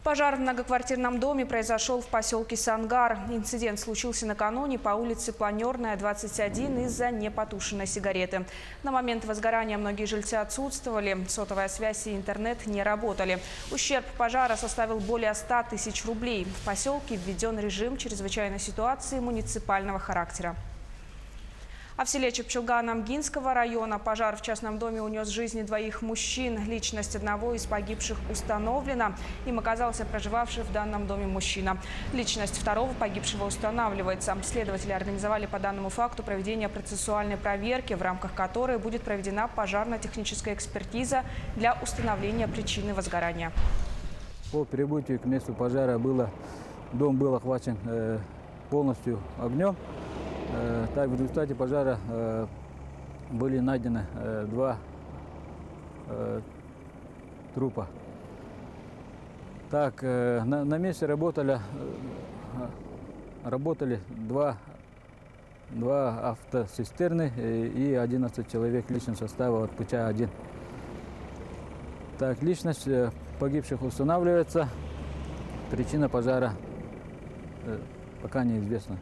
Пожар в многоквартирном доме произошел в поселке Сангар. Инцидент случился накануне по улице Планерная, 21, из-за непотушенной сигареты. На момент возгорания многие жильцы отсутствовали, сотовая связь и интернет не работали. Ущерб пожара составил более 100 тысяч рублей. В поселке введен режим чрезвычайной ситуации муниципального характера. А в селе Чепчуган Амгинского района пожар в частном доме унес жизни двоих мужчин. Личность одного из погибших установлена. Им оказался проживавший в данном доме мужчина. Личность второго погибшего устанавливается. Следователи организовали по данному факту проведение процессуальной проверки, в рамках которой будет проведена пожарно-техническая экспертиза для установления причины возгорания. По прибытию к месту пожара дом был охвачен полностью огнем. Так, в результате пожара были найдены два трупа. Так, на месте работали два автоцистерны и 11 человек личного состава, включая один. Так, личность погибших устанавливается. Причина пожара пока неизвестна.